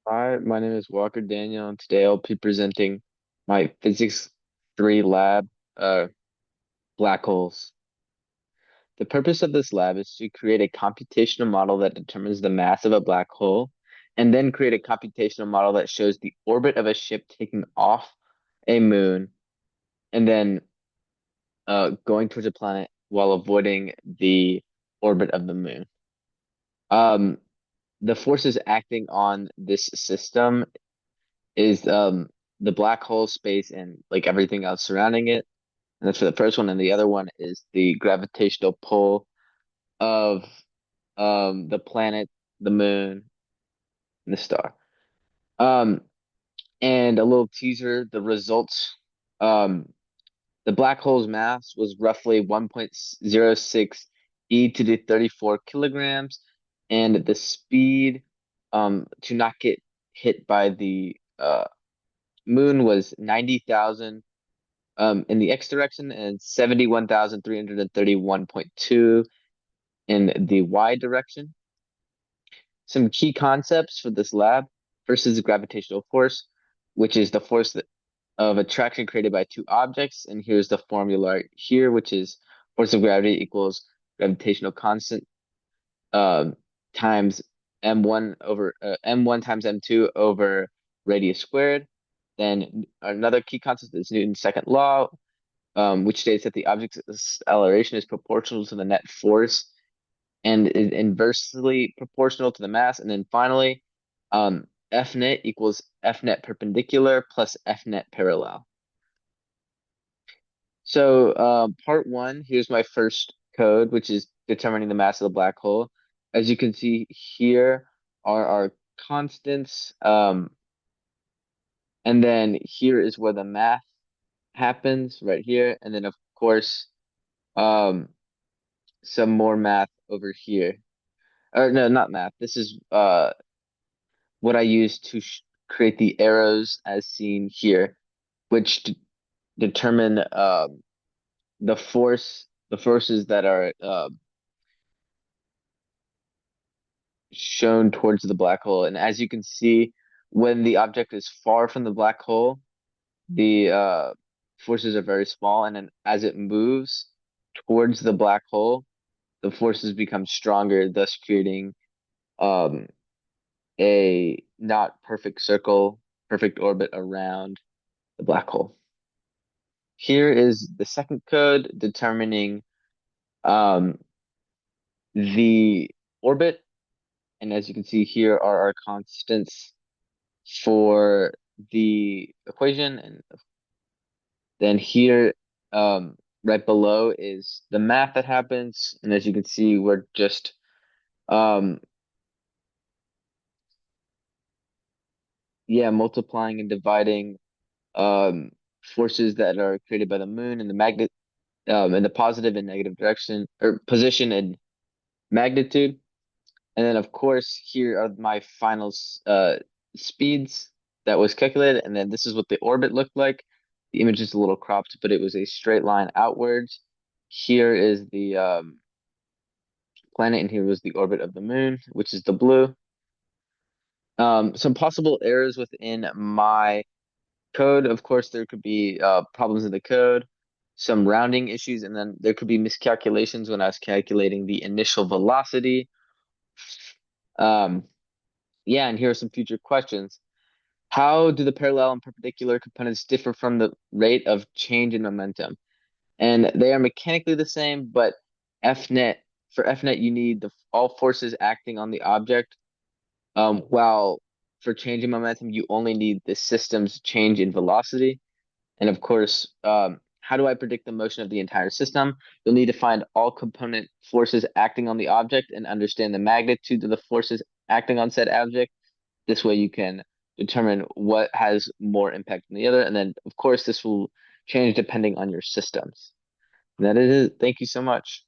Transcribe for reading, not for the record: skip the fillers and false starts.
Hi, my name is Walker Daniel, and today I'll be presenting my Physics 3 lab, uh, black holes. The purpose of this lab is to create a computational model that determines the mass of a black hole, and then create a computational model that shows the orbit of a ship taking off a moon, and then going towards a planet while avoiding the orbit of the moon. Um, the forces acting on this system is the black hole space and like everything else surrounding it. And that's for the first one. And the other one is the gravitational pull of the planet, the moon, and the star. Um, and a little teaser, the results. Um, the black hole's mass was roughly 1.06 e to the 34 kilograms, and the speed to not get hit by the moon was 90,000 in the x direction and 71,331.2 in the y direction. Some key concepts for this lab. First is the gravitational force, which is the force of attraction created by two objects. And here's the formula here, which is force of gravity equals gravitational constant um, times m1 times m2 over radius squared. Then another key concept is Newton's second law, which states that the object's acceleration is proportional to the net force and is inversely proportional to the mass. And then finally, F net equals F net perpendicular plus F net parallel. So part one, here's my first code, which is determining the mass of the black hole. As you can see here are our constants, and then here is where the math happens right here. And then of course, um, some more math over here. Or no, not math. This is what I use to create the arrows as seen here, which determine the forces that are shown towards the black hole. And as you can see, when the object is far from the black hole, the forces are very small, and then as it moves towards the black hole, the forces become stronger, thus creating um, a not perfect circle, perfect orbit around the black hole. Here is the second code determining um, the orbit. And as you can see, here are our constants for the equation. And then here, right below is the math that happens. And as you can see, we're just um, yeah, multiplying and dividing um, forces that are created by the moon and the magnet in the positive and negative direction or position and magnitude. And then, of course, here are my final speeds that was calculated. And then this is what the orbit looked like. The image is a little cropped, but it was a straight line outwards. Here is the planet, and here was the orbit of the moon, which is the blue. Some possible errors within my code. Of course, there could be problems in the code, some rounding issues, and then there could be miscalculations when I was calculating the initial velocity. Um, yeah, and here are some future questions. How do the parallel and perpendicular components differ from the rate of change in momentum? And they are mechanically the same, but F net for F net you need all forces acting on the object, while for change in momentum you only need the system's change in velocity. And of course, how do I predict the motion of the entire system? You'll need to find all component forces acting on the object and understand the magnitude of the forces acting on said object. This way you can determine what has more impact than the other. And then, of course, this will change depending on your systems. And that is it. Thank you so much.